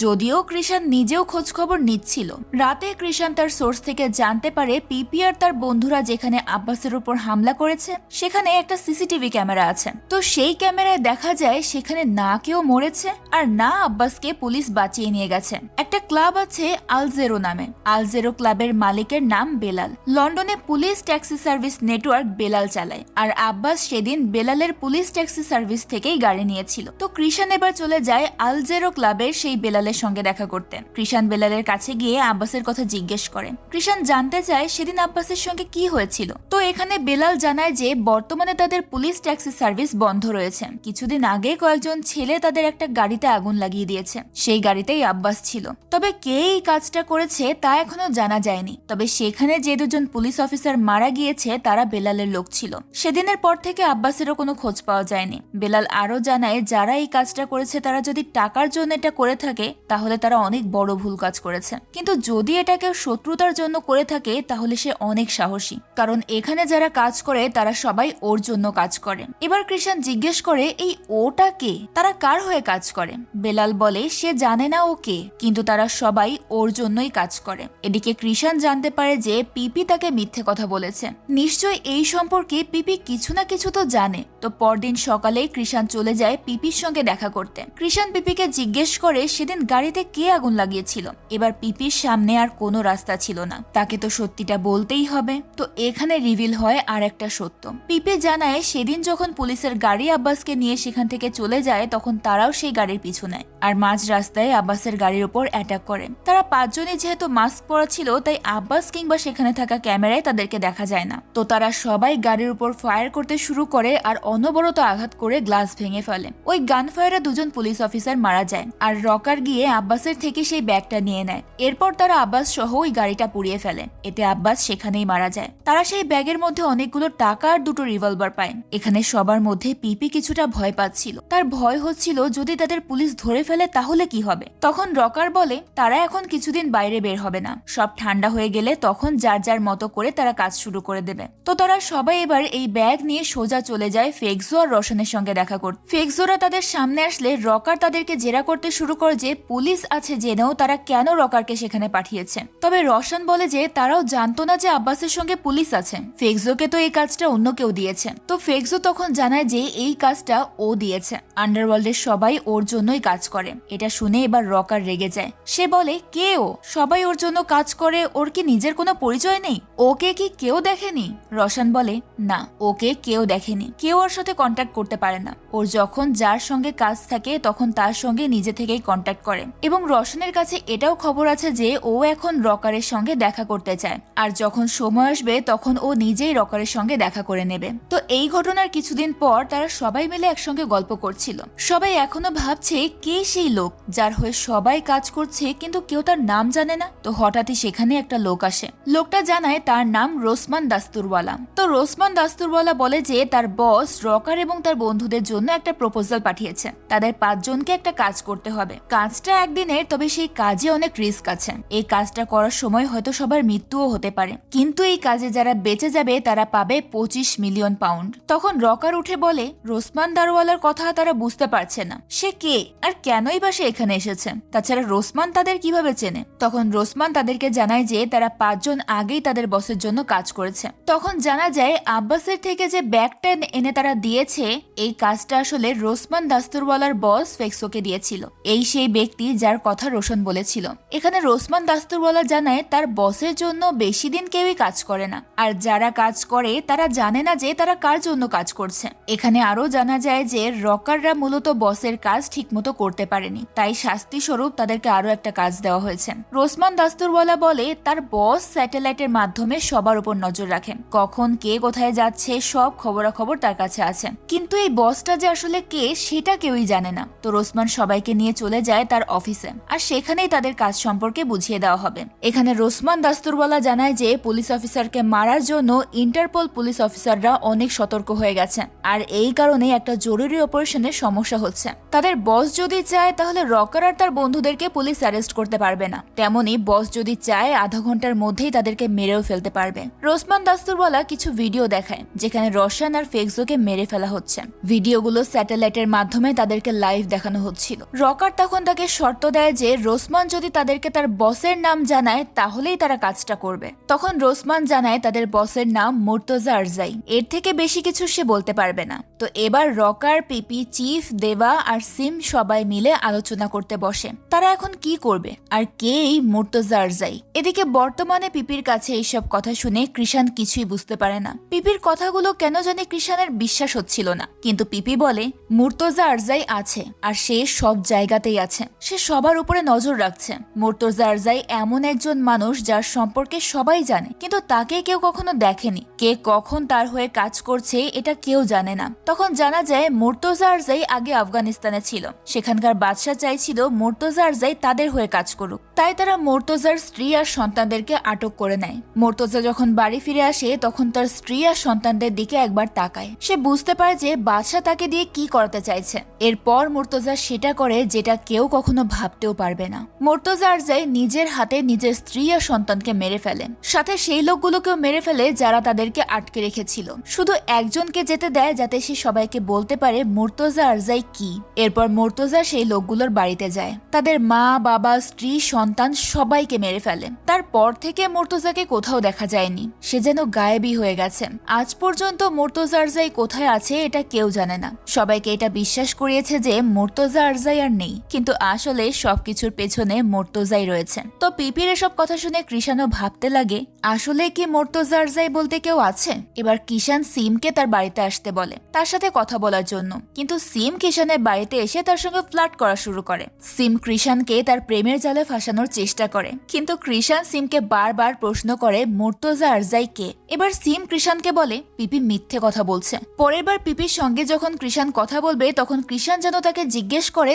A: যদিও কৃষান নিজেও খোঁজ খবর নিচ্ছিল। রাতে কৃষান তার সোর্স থেকে জানতে পারে পিপি আর তার বন্ধুরা যেখানে আব্বাসের উপর হামলা করেছে সেখানে একটা সিসিটিভি ক্যামেরা আছে। তো সেই ক্যামেরায় দেখা যায় সেখানে না কেউ মরেছে আর না আব্বাসকে পুলিশ বাঁচিয়ে নিয়ে গেছে। একটা ক্লাব আছে আলজেরো নামে। আলজেরো ক্লাবের মালিকের নাম বেলাল। লন্ডনে police taxi service network Belal চালায় আর আব্বাস সেদিন বেলালের পুলিশ ট্যাক্সি সার্ভিস থেকেই গাড়ি নিয়েছিল। তো কৃষান এবার চলে যায় আলজেরো ক্লাবের সেই বেলালের সঙ্গে দেখা করতে। কৃষান বেলালের কাছে গিয়ে আব্বাসের কথা জিজ্ঞেস করে। কৃষান জানতে চায় সেদিন আব্বাসের সঙ্গে কি হয়েছিল। তো এখানে বেলাল জানায় যে বর্তমানে তাদের পুলিশ ট্যাক্সি সার্ভিস বন্ধ রয়েছে। কিছুদিন আগে কয়েকজন ছেলে তাদের একটা গাড়িতে আগুন লাগিয়ে দিয়েছে, সেই গাড়িতেই আব্বাস ছিল। তবে কে এই কাজটা করেছে তা এখনো জানা যায়নি। তবে সেখানে যে দুজন পুলিশ অফিসার মারা গিয়েছে তারা বেলালের লোক ছিল। সেদিনের পর থেকে আব্বাসেরও কোনো খোঁজ পাওয়া যায়নি। বেলাল আরো জানায় যারা এই কাজটা করেছে তারা যদি টাকার জন্য এটা করে থাকে তাহলে তারা অনেক বড় ভুল কাজ করেছে, কিন্তু যদি এটা কেউ শত্রুতার জন্য করে থাকে তাহলে সে অনেক সাহসী, কারণ এখানে যারা কাজ করে তারা সবাই ওর জন্য কাজ করে। এবার কৃষান জিজ্ঞেস করে এই ওটা কে, তারা কার হয়ে কাজ করে। বেলাল বলে সে জানে না ও কে, কিন্তু তারা সবাই ওর জন্যই কাজ করে। এদিকে কৃষান জানতে পারে যে পিপি তাকে মিথ্যে কথা বলেছে। নিশ্চয় এই সম্পর্কে পিপি কিছু না কিছু তো জানে। তো পরদিন সকালে কৃষান চলে যায় পিপির সঙ্গে দেখা করতে। কৃষান পিপিকে জিজ্ঞেস করে সেদিন গাড়িতে কে আগুন লাগিয়েছিল। এবার পিপির সামনে আর কোনো রাস্তা ছিল না, তাকে তো সত্যিটা বলতেই হবে। তো এখানে রিভিল হয় আর একটা সত্য। পিপি জানায় সেদিন যখন পুলিশের গাড়ি আব্বাসকে নিয়ে সেখান থেকে চলে যায় তখন তারাও সেই গাড়ির পিছু নেয় আর মাঝ রাস্তায় আব্বাসের গাড়ির উপর অ্যাটাক করে। তারা পাঁচজনই যেহেতু মাস্ক পরা ছিল তাই আব্বাস কিংবা সেখানে থাকা ক্যামেরায় তাদেরকে দেখা যায় না। তো তারা সবাই গাড়ির উপর ফায়ার করতে শুরু করে আর অনবরত আঘাত করে গ্লাস ভেঙে ফেলে। ওই গান ফায়ারে দুজন পুলিশ অফিসার মারা যায় আর রকার গিয়ে আব্বাসের থেকে সেই ব্যাগটা নিয়ে নেয়। এরপর তারা আব্বাস সহ ওই গাড়িটা পুড়িয়ে ফেলে। এতে আব্বাস সেখানেই মারা যায়। তারা সেই ব্যাগের মধ্যে অনেকগুলো টাকা আর দুটো রিভলভার পায়। এখানে সবার মধ্যে পিপি কিছুটা ভয় পাচ্ছিল। তার ভয় হচ্ছিল যদি তাদের পুলিশ ধরে ফেলে তাহলে কি হবে। তখন রকার বলে তারা এখন কিছুদিন বাইরে বের হবে না, সব ঠান্ডা হয়ে গেলে তখন যার যার মতো করে তারা কাজ শুরু করে দেবে। তো তারা সবাই এবার এই ব্যাগ নিয়ে সোজা চলে যায় ফেক্সো আর রোশনের সঙ্গে দেখা করতে। ফেক্সোরা তাদের সামনে আসলে রকার তাদেরকে জেরা করতে শুরু করে যে পুলিশ আছে জেনেও তারা কেন রকারকে সেখানে পাঠিয়েছে। তবে রোশন বলে যে তারাও জানতো না যে আব্বাসের সঙ্গে পুলিশ আছে, ফেক্সোকে তো এই কাজটা অন্য কেউ দিয়েছে। তো ফেক্সো তখন জানায় যে এই কাজটা ও দিয়েছে, আন্ডারওয়ার্ল্ডের সবাই ওর জন্যই কাজ করে। এটা শুনে এবার রকার রেগে যায়। সে বলে কে ও, সবাই ওর জন্য কাজ করে, ওর কি নিজের কোনো পরিচয় নেই, ওকে কি কেউ দেখেনি। রোশন বলে না, ওকে কেউ দেখেনি, কেউ ওর সাথে কন্ট্যাক্ট করতে পারে না। ওর যখন যার সঙ্গে কাজ থাকে তখন তার সঙ্গে নিজে থেকেই কন্ট্যাক্ট করে। এবং রোশনের কাছে এটাও খবর আছে যে ও এখন রকারের সঙ্গে দেখা করতে চায়, আর যখন সময় আসবে তখন ও নিজেই রকারের সঙ্গে দেখা করে নেবে। তো এই ঘটনার কিছুদিন পর তারা সবাই মিলে একসঙ্গে গল্প করছিল। সবাই এখনো ভাবছে কে সেই লোক যার হয়ে সবাই কাজ করছে কিন্তু কেউ তার নাম জানে না। তো হঠাৎই সেখানে একটা লোক আসে। লোকটা জানায় তার নাম রোসমান দাস্তুরওয়ালা। তো রোসমান দাস্তুরওয়ালা বলে যে তার বস রকার এবং তার বন্ধুদের জন্য একটা প্রপোজাল পাঠিয়েছে। তাদের 5 জনকে একটা কাজ করতে হবে। কাজটা একদিনের, তবে সেই কাজে অনেক রিস্ক আছে। এই কাজটা করার সময় হয়তো সবার মৃত্যুও হতে পারে, কিন্তু এই কাজে যারা বেঁচে যাবে তারা পাবে 25 মিলিয়ন পাউন্ড। তখন রকার উঠে বলে রোসমান দারওয়ালার কথা তারা বুঝতে পারছে না, সে কে আর কেনই বা সে এখানে এসেছে, তাছাড়া রোসমান তাদের কিভাবে চেনে। তখন রোসমান তাদেরকে জানায় যে তারা 5 জন আগেই তাদের বসের জন্য কাজ করেছে। তখন জানা যায় আব্বাসের থেকে যে ব্যাগটা এনে তারা দিয়েছে এই কাজটা আসলে রোসমান দাস্তুরওয়ালার বস ফেক্সোকে দিয়েছিল। এই সেই ব্যক্তি যার কথা রোশন বলেছিল। এখানে রোসমান দাস্তুরওয়ালা জানায় তার বসের জন্য বেশি দিন কেউই কাজ করে না, আর যারা কাজ করে তারা জানে না যে তারা কার জন্য কাজ করছে। এখানে আরো জানা যায় যে রকাররা মূলত বসের কাজ ঠিকমতো করতে পারেনি, তাই শাস্তি স্বরূপ তাদেরকে আরো একটা কাজ দেওয়া হয়েছে। রোসমান দাস্তুরওয়ালা বলে তার বস স্যাটেলাইটের মাধ্যমে সবার উপর নজর রাখেন, কখন কে কোথায় যাচ্ছে সব খবরাখবর তার কাছে কাছে আছে, কিন্তু এই বসটা যে আসলে কে সেটা কেউই জানে না। তো রোসমান সবাইকে নিয়ে চলে যায় তার অফিসে, আর সেখানেই তাদের কাজ সম্পর্কে বুঝিয়ে দেওয়া হবে। এখানে রোসমান দাস্তুরওয়ালা জানায় যে পুলিশ অফিসারকে মারার জন্য ইন্টারপোল পুলিশ অফিসাররা অনেক সতর্ক হয়ে গেছে, আর এই কারণে একটা জরুরি অপারেশনের সমস্যা হচ্ছে। তাদের বস যদি চায় তাহলে রকার আর তার বন্ধুদেরকে পুলিশ অ্যারেস্ট করতে পারবে না, তেমনি বস যদি চায় আধা ঘন্টার মধ্যেই তাদেরকে মেরেও ফেলতে পারবে। রোসমান দাস্তুরওয়ালা কিছু ভিডিও দেখায় যেখানে রশান আর ফেক্সোকে মেরে ফেলা হচ্ছে। ভিডিওগুলো স্যাটেলাইটের মাধ্যমে তাদেরকে লাইভ দেখানো হচ্ছিল। রকার তখন তাকে শর্ত দেয় যে রোসমান যদি তাদেরকে তার বসের নাম জানায় তাহলেই তারা কাজটা করবে। তখন রোসমান জানায় তাদের বসের নাম মুর্তজা আরজাই, এর থেকে বেশি কিছু সে বলতে পারবে না। তো এবার রকার, পিপি, চিফ, দেবা আর সিম সবাই মিলে আলোচনা করতে বসে তারা এখন কি করবে আর কে এই মুর্তজা আরজাই। এদিকে বর্তমানে পিপির কাছে এইসব কথা শুনে কৃষান কিছুই বুঝতে পারে না। পিপির কথাগুলো কেন জানি কৃষানের বিশ্বাস হচ্ছিল না, কিন্তু পিপি বলে মুর্তজা আরজাই আছে আর সে সব জায়গাতেই আছে, সে সবার উপরে নজর রাখছে। মুর্তজা আরজাই এমন একজন মানুষ যার সম্পর্কে সবাই জানে, কিন্তু তাকে কেউ কখনো দেখেনি। কে কখন তার হয়ে কাজ করছে এটা কেউ জানে না। তখন জানা যায় মুর্তজা আরজাই আগে আফগানিস্তানে ছিল, সেখানকার বাদশা চাইছিল মুর্তজা আরজাই তাদের হয়ে কাজ করুক, তাই তারা মুর্তজার স্ত্রী আর সন্তানদেরকে আটক করে নেয়। মুর্তজা যখন বাড়ি ফিরে আসে তখন তার স্ত্রী আর সন্তানদের দিকে একবার তাকায়। সে বুঝতে পারে যে বাদশা তাকে দিয়ে কি করাতে চাইছে। এরপর মুর্তজা সেটা করে যেটা কেউ কখনো ভাবতেও পারবে না। মুর্তজা আরজাই নিজের হাতে নিজের স্ত্রী আর সন্তানকে মেরে ফেলে, সাথে সেই লোকগুলোকেও মেরে ফেলে যারা তাদেরকে আটকে রেখেছিল। শুধু একজনকে যেতে দেয় যাতে সে সবাইকে বলতে পারে মুর্তজা আরজাই কি। এরপর মুর্তজা সেই লোকগুলোর বাড়িতে যায়, তাদের মা, বাবা, স্ত্রী, সন্তান সবাইকে মেরে ফেলে। তারপর থেকে মুর্তজাকে কোথাও দেখা যায়নি, সে যেন গায়েবী হয়ে গেছে। আজ পর্যন্ত মুর্তজা আরজাই কোথায় আছে এটা কেউ জানে না। সবাইকে এটা বিশ্বাস করিয়েছে যে মুর্তজা আরজাই আর নেই, কিন্তু আসলে সবকিছুর পেছনে মুর্তজাই রয়েছে। তো পিপির এসব কথা শুনে কৃষানও ভাবতে লাগে আসলে কি মুর্তজা আরজাই বলতে কেউ আছে। এবার কিষান সিমকে তার বাড়িতে আসতে বলে তার সাথে কথা বলার জন্য, কিন্তু সিম কিষানের বাড়িতে এসে তার সঙ্গে ফ্লার্ট করা শুরু করে। সিম কৃষানকে তার প্রেমের জালে ফাঁসানোর চেষ্টা করে, কিন্তু কৃষান সিমকে বারবার প্রশ্ন করে মুর্তজা আরজাই কে। এবার সিম কৃষানকে বলে পিপি মিথ্যে কথা বলছে। পরের বার পিপির সঙ্গে যখন কৃষান কথা বলবে তখন কৃষান যেন তাকে জিজ্ঞেস করে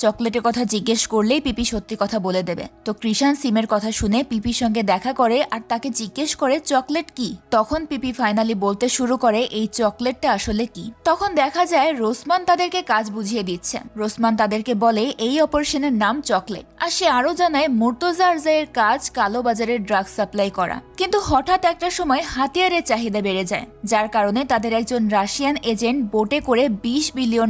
A: চকলেটের কথা জিজ্ঞেস করলেই পিপি সত্যি কথা বলে দেবে। তো কৃষান সিমের কথা শুনে পিপির সঙ্গে দেখা করে আর তাকে জিজ্ঞেস করে চকলেট কি। তখন পিপি ফাইনালি বলতে শুরু করে এই চকলেটটা আসলে কি। তখন দেখা যায় রোসমান তাদেরকে কাজ বুঝিয়ে দিচ্ছে। রোসমান তাদেরকে বলে এই অপারেশনের নাম চকলেট, আর সে আরো জানায় মুর্তজা আরজাইয়ের কাজ কালোবাজারের ড্রাগ সাপ্লাই করা। কিন্তু হঠাৎ একটা সময় হাতিয়ারের চাহিদা বেড়ে যায়, যার কারণে তাদের একজন রাশিয়ান এজেন্ট বোটে করে $20 বিলিয়ন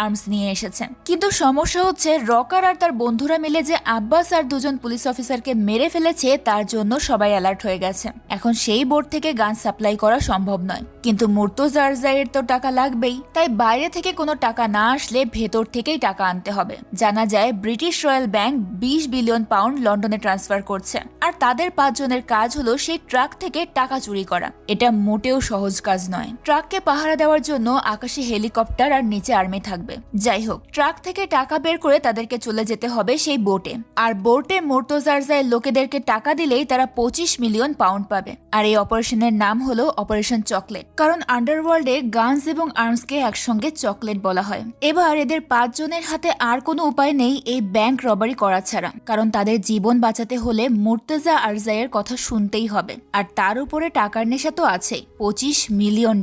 A: আর্মস নিয়ে এসেছেন। কিন্তু সমস্যা হচ্ছে রকার আর তার বন্ধুরা মিলে যে আব্বাস আর দুজন পুলিশ অফিসারকে মেরে ফেলেছে তার জন্য সবাই অ্যালার্ট হয়ে গেছে। এখন সেই বোট থেকে গান সাপ্লাই করা সম্ভব নয়, কিন্তু মুর্তজা আরজাইয়ের তো টাকা লাগবেই, তাই বাইরে থেকে কোনো টাকা না আসলে ভেতর থেকেই টাকা আনতে হবে। জানা যায় ব্রিটিশ রয়্যাল ব্যাংক $20 বিলিয়ন লন্ডনে ট্রান্সফার করছে, আর তাদের 5 জনের কাজ হলো সেই ট্রাক থেকে টাকা চুরি করা। এটা মোটেও সহজ কাজ নয়। ট্রাককে পাহারা দেওয়ার জন্য আকাশে হেলিকপ্টার আর নিচে আর্মি থাকবে। যাই হোক, ট্রাক থেকে টাকা বের করে তাদেরকে চলে যেতে হবে সেই বোটে, আর বোটে মুর্তজা আরজাইয়ের লোকেদেরকে টাকা দিলেই তারা $25 মিলিয়ন পাবে। আর এই অপারেশনের নাম হলো অপারেশন চকলেট, কারণ আন্ডারওয়ার্ল্ডে গানস এবং আর্মসকে একসঙ্গে চকলেট বলা হয়। এবার এদের 5 জনের হাতে আর কোনো উপায় নেই এই ব্যাংক রবারি করা ছাড়া, কারণ তাদের জীবন বাঁচাতে হলে মুর্তজা আরজাইয়ের কথা শুনতেই হবে। আর তার উপরে টাকার নেশা তো আছেই, $25 মিলিয়ন,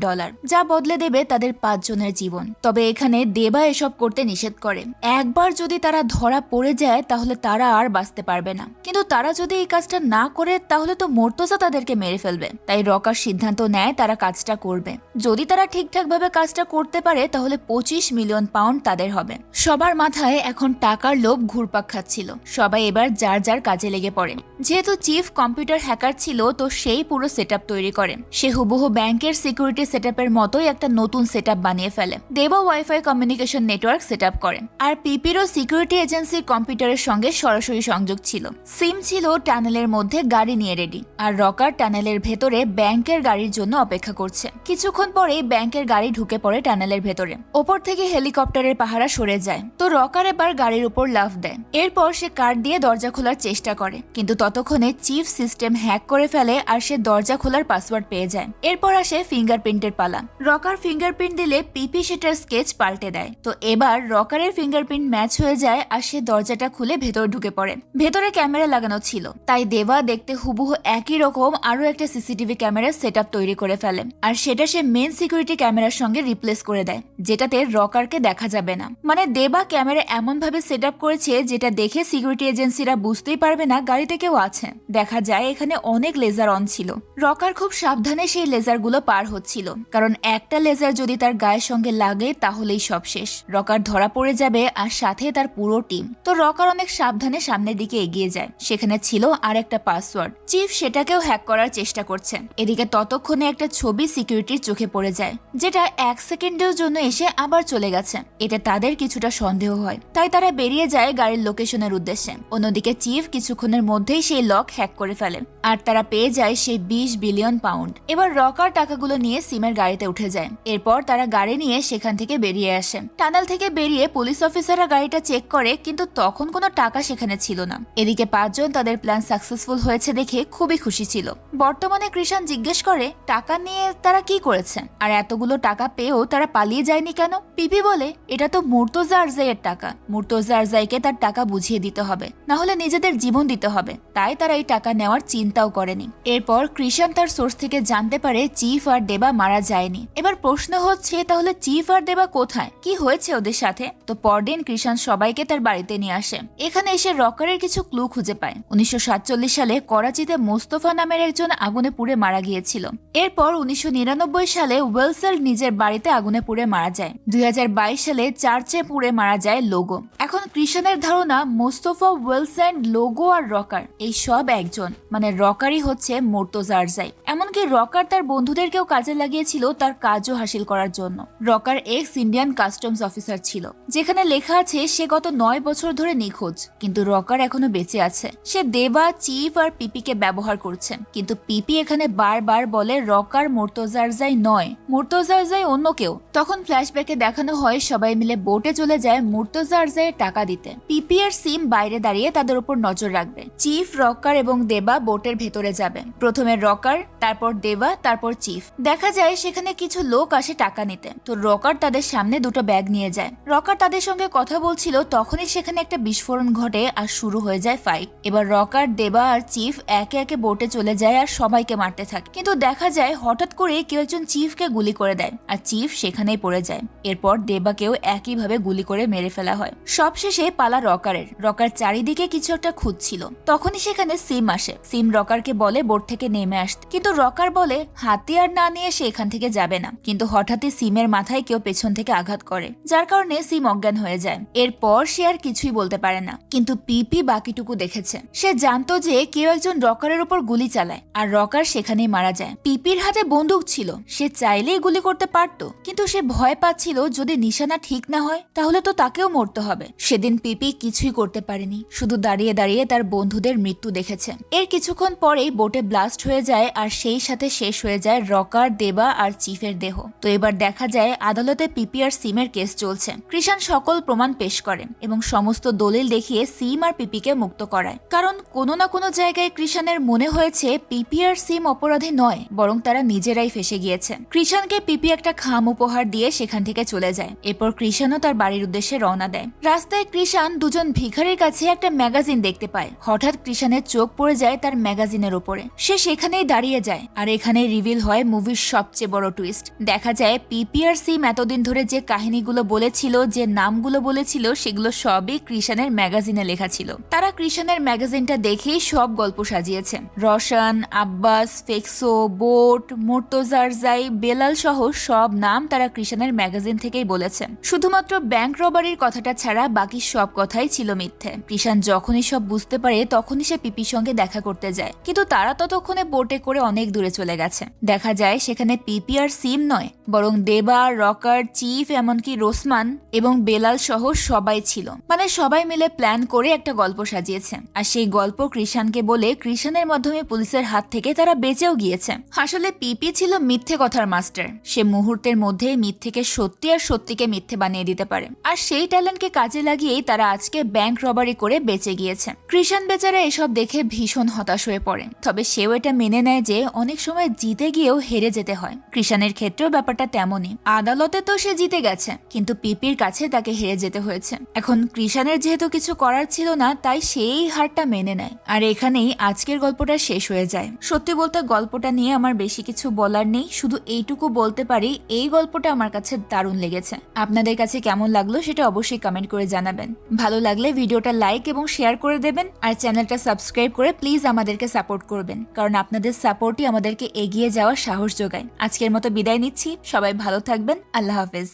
A: যা বদলে দেবে তাদের 5 জনের জীবন। তবে এখানে দেবা এসব করতে নিষেধ করে। একবার যদি তারা ধরা পড়ে যায় তাহলে তারা আর বাঁচতে পারবে না, কিন্তু তারা যদি এই কাজটা না করে তাহলে তো মুর্তজা তাদেরকে মেরে ফেলবে। তাই রকার সিদ্ধান্ত নেয় তারা কাজটা করবে। যদি তারা ঠিকঠাক ভাবে কাজটা করতে পারে তাহলে $25 মিলিয়ন তাদের হবে। সবার মাথায় এখন টাকার লোভ ঘুরপাক খাচ্ছিল। সবাই এবার যার যার কাজে লেগে পড়ে। যেহেতু চিফ কম্পিউটার হ্যাকার ছিল তো সেই পুরো সেটআপ তৈরি করে। সে হুবহু ব্যাংকের সিকিউরিটি সেটআপের মতোই একটা নতুন সেটআপ বানিয়ে ফেলে। দেবা ওয়াইফাই কমিউনিকেশন নেটওয়ার্ক সেটআপ করে। আর পিপিরও সিকিউরিটি এজেন্সির কম্পিউটারের সঙ্গে সরাসরি সংযোগ ছিল। সিম ছিল টানেলের মধ্যে গাড়ি নিয়ে রেডি, আর রকার টানেলের ভেতরে ব্যাংকের গাড়ির জন্য অপেক্ষা করছে। কিছুক্ষণ পরেই ব্যাংকের গাড়ি ঢুকে পড়ে টানেলের ভেতরে। ওপর থেকে হেলিকপ্টারের পাহারা সরে যায়। তো রকার এবার গাড়ির উপর লাফ দেয়। এরপর সে কার্ড দিয়ে দরজা খোলার চেষ্টা করে, কিন্তু ততক্ষণে চিফ সিস্টেম হ্যাক করে ফেলে আর সে দরজা খোলার পাসওয়ার্ড পেয়ে যায়। এরপর আসে ফিঙ্গারপ্রিন্টের পালা। পালা। রকার ফিঙ্গারপ্রিন্ট দিলে পিপি সেটার স্কেচ পাল্টে দেয়। তো এবার রকারের ফিঙ্গারপ্রিন্ট ম্যাচ হয়ে যায় আর সে দরজাটা খুলে ভেতরে ঢুকে পড়ে। ভেতরে ক্যামেরা লাগানো ছিল, তাই দেবা দেখতে হুবহু একই রকম আরো একটা সিসিটিভি ক্যামেরা সেটআপ তৈরি করে ফেলে আর সেটা সে মেন সিকিউরিটি ক্যামেরার সঙ্গে রিপ্লেস করে দেয়, যেটাতে রকারকে দেখা যাবে না। মানে দেবা ক্যামেরা এমন ভাবে সেটআপ করেছে যেটা দেখে সিকিউরিটি এজেন্সিরা বুঝতেই পারবে না গাড়িতে কেউ আছে। দেখা যায় এখানে অনেক লেজার অন ছিল। রকার খুব সাবধানে সেই লেজারগুলো পার হচ্ছিল, কারণ একটা লেজার যদি তার গায়ের সঙ্গে লাগে তাহলেই সব শেষ। রকার ধরা পড়ে যাবে আর সাথে তার পুরো টিম। তো রকার অনেক সাবধানে সামনের দিকে এগিয়ে যায়। সেখানে ছিল আর একটা পাসওয়ার্ড। চিফ সেটাকেও হ্যাক করার চেষ্টা করছে। এদিকে ততক্ষণে একটা ছবি সিকিউরিটির চোখে পড়ে যায়, যেটা 1 সেকেন্ডের জন্য এসে আবার চলে গেছে। এতে তাদের কিছুটা সন্দেহ হয়, তাই তারা বেরিয়ে যায় গাড়ির লোকেশনের উদ্দেশ্যে। অন্যদিকে চিফ কিছুক্ষণের মধ্যেই সেই লক হ্যাক করে ফেলে আর তারা পেয়ে যায় সেই 20 বিলিয়ন পাউন্ড। এবার রকার টাকাগুলো নিয়ে সিমের গাড়িতে উঠে যায়। এরপর তারা গাড়ি নিয়ে সেখান থেকে বেরিয়ে আসে। টানেল থেকে বেরিয়ে পুলিশ অফিসাররা গাড়িটা চেক করে, কিন্তু তখন কোনো টাকা সেখানে ছিল না। এদিকে 5 জন তাদের প্ল্যান সাকসেসফুল হয়েছে দেখে খুবই খুশি ছিল। বর্তমানে কৃষাণ জিজ্ঞেস করে টাকা নিয়ে তারা কি করেছে আর এতগুলো টাকা পেয়েও তারা পালিয়ে যায়নি কেন। পিপি বলে এটা তো মুর্তজা আরজাইয়ের টাকা। মুর্তজা আরজাইকে তার টাকা বুঝিয়ে দিতে হবে, না হলে নিজেদের জীবন দিতে হবে। তাই তারা এই টাকা নেওয়ার চিন্তাও করেনি। এরপর কৃষাণ তার সোর্স থেকে জানতে পারে চিফ আর দেবা মারা যায়নি। এবার প্রশ্ন হচ্ছে তাহলে চিফ আর দেবা কোথায়, কি হয়েছে ওদের সাথে। তো পরদিন কৃষাণ সবাইকে তার বাড়িতে নিয়ে আসে। এখানে এসে রকারের কিছু ক্লু খুঁজে পায়। 1947 সালে করাচিতে মোস্তফা নামের একজন আগুনে পুড়ে মারা গিয়েছিল। এরপর 1999 সালে ওয়েলসেল নিজের বাড়িতে আগুনে পুড়ে মারা যায়। 2022 সালে চার্চে পুড়ে মারা যায় লোগো। এখন কৃষাণের ধারণা মোস্তফা, ওয়েলসেল, লোগো আর রকার এই সব একজন, মানে রকারই হচ্ছে মুর্তজা আরজাই। এমনকি রকার তার বন্ধুদেরকেও কাজে লাগিয়েছিল তার কাজও হাসিল করার জন্য। Rocker x Indian customs officer ছিল, যেখানে লেখা আছে সে গত 9 বছর ধরে নিখোঁজ, কিন্তু রকার এখনো বেঁচে আছে। সে দেবা, চিফ আর পিপিকে ব্যবহার করছে, কিন্তু পিপি এখানে বারবার বলে রকার মুর্তজা আরজাই নয়, মুর্তজা আরজাই অন্য কেউ। তখন ফ্ল্যাশব্যাকে দেখানো হয় সবাই মিলে বোটে চলে যায় মুর্তজা আরজাইয়ের টাকা দিতে। পিপি আর সিম বাইরে দাঁড়িয়ে তাদের উপর নজর রাখবে। চিফ, রকার এবং দেবা বোটের ভেতরে যাবে। প্রথমে রকার, তারপর দেবা, তারপর চিফ। দেখা যায় সেখানে কিছু লোক আসে টাকা নিতে। তো রকার তাদের সামনে দুটো ব্যাগ নিয়ে যায়। রকার তাদের সঙ্গে কথা বলছিল, তখনই সেখানে একটা বিস্ফোরণ ঘটে আর শুরু হয়ে যায় ফাইট। এবার রকার, দেবা আর চিফ একে একে বোটে চলে যায় আর সবাইকে মারতে থাকে। কিন্তু দেখা যায় হঠাৎ করে কেউ একজন চিফকে গুলি করে দেয় আর চিফ সেখানেই পড়ে যায়। এরপর দেবাকেও একইভাবে গুলি করে মেরে ফেলা হয়। সবশেষে পালা রকারের। রকার চারিদিকে কিছু একটা খুঁজছিল, তখনই সেখানে সিম আসে। সিম রকারকে বলে বোট থেকে নেমে আসতে, কিন্তু রকার বলে হাতিয়ার না নিয়ে সে এখান থেকে যাবে না। কিন্তু হঠাৎই সিমের মাথায় কেউ পেছন থেকে আঘাত করে, যার কারণে সিম অজ্ঞান হয়ে যায়। এরপর সে আর কিছুই বলতে পারে না। কিন্তু পিপি বাকিটুকু দেখেছে। সে জানতো যে কেউ একজন রকারের উপর গুলি চালায় আর রকার সেখানেই মারা যায়। পিপির হাতে বন্দুক ছিল, সে চাইলেই গুলি করতে পারত, কিন্তু সে ভয় পাচ্ছিল যদি নিশানা ঠিক না হয় তাহলে তো তাকেও মরতে হবে। সেদিন পিপি কিছুই করতে পারেনি, শুধু দাঁড়িয়ে দাঁড়িয়ে তার বন্ধুদের মৃত্যু দেখেছে। এর কিছুক্ষণ পরেই বোটে ব্লাস্ট হয়ে যায় আর সেই সাথে শেষ হয়ে যায় রকার, দেবা আর চিফের দেহ। তো এবার দেখা যায় আদালতে পিপি আর সিমের কেস চলছে। কৃষাণ সকল প্রমাণ পেশ করে এবং সমস্ত দলিল দেখিয়ে সিম আর পিপিকে মুক্ত করায়। কারণ কোনো না কোনো জায়গায় কৃষাণের মনে হয়েছে পিপি আর সিম অপরাধী নয়, বরং তারা নিজেরাই ফেসে গিয়েছে। কৃষাণকে পিপি একটা খাম উপহার দিয়ে সেখান থেকে চলে যায়। এরপর কৃষাণও তার বাড়ির উদ্দেশ্যে রওনা দেয়। রাস্তায় কৃষাণ দুজন ভিখারির কাছে একটা ম্যাগাজিন দেখতে পায়। হঠাৎ কৃষাণের চোখ পড়ে যায় তার ম্যাগাজিনের উপরে। সে সেখানেই দাঁড়িয়ে যায় আর এখানেই রিভিল হয় মুভির সবচেয়ে বড় টুইস্ট। দেখা যায় পিপি আর সিম এতদিন ধরে যে কাহিনীগুলো বলেছিল, যে নামগুলো বলেছিল, সেগুলো সবই কৃষাণের ম্যাগাজিনে লেখা ছিল। তারা কৃষাণের ম্যাগাজিনটা দেখেই সব গল্প সাজিয়েছে। রশন, আব্বাস, ফেক্সো, বোট, মুর্তজা আরজাই, বেলাল সহ সব নাম তারা কৃষাণের ম্যাগাজিন থেকেই বলেছে। শুধুমাত্র ব্যাংক রবারির কথাটা ছাড়া বাকি সব কথাই ছিল মিথ্যে। কৃষাণ যখনই সব বুঝতে পারে তখনই সে পিপির সঙ্গে দেখা করতে যায়, কিন্তু তারা ততক্ষণে বোটে করে অনেক দূরে চলে গেছে। দেখা যায় সেখানে পিপি আর সিম নয়, বরং দেবা, রকার, চিফ, এমনকি রোসমান এবং বেলাল সহ সবাই ছিল। মানে সবাই মিলে প্ল্যান করে একটা গল্প সাজিয়েছে। আর সেই গল্প কৃষাণকে বলে কৃষাণের মাধ্যমে পুলিশের হাত থেকে তারা বেঁচেও গিয়েছে। আসলে পিপি ছিল মিথ্যে কথার মাস্টার। সে মুহূর্তের মধ্যেই মিথ্যেকে সত্যি আর সত্যিকে মিথ্যে বানিয়ে দিতে পারে। আর সেই ট্যালেন্টকে কাজে লাগিয়েই তারা আজকে ব্যাংক রবারি করে বেঁচে গিয়েছে। কৃষাণ বেচারা এসব দেখে ভীষণ হতাশ হয়ে পড়ে। তবে সেও এটা মেনে নেয় যে অনেক সময় জিতে গিয়েও হেরে যেতে হয়। কৃষাণের ক্ষেত্রেও ব্যাপারটা তেমনই। আদালতে তো সে জিতে গেছে, কিন্তু পিপির কাছে তাকে হেরে যেতে হয়েছে। এখন কৃষাণের যেহেতু কিছু করার ছিল না, তাই সেই হারটা মেনে নেয়। আর এখানেই আজকের গল্পটা শেষ হয়ে যায়। সত্যি বলতে গল্পটা নিয়ে আমার বেশি কিছু বলার নেই, শুধু এইটুকু বলতে পারি এই গল্পটা আমার কাছে দারুণ লেগেছে। আপনাদের কাছে কেমন লাগলো সেটা অবশ্যই কমেন্ট করে জানাবেন। ভালো লাগলে ভিডিওটা লাইক এবং শেয়ার করে দেবেন, আর চ্যানেলটা সাবস্ক্রাইব করে প্লিজ আমাদেরকে সাপোর্ট করবেন, কারণ আপনাদের সাপোর্টই আমাদেরকে এগিয়ে যাওয়ার সাহস যোগায়। আজকের মতো বিদায় নিচ্ছি, সবাই ভালো থাকবেন, আল্লাহ হাফেজ।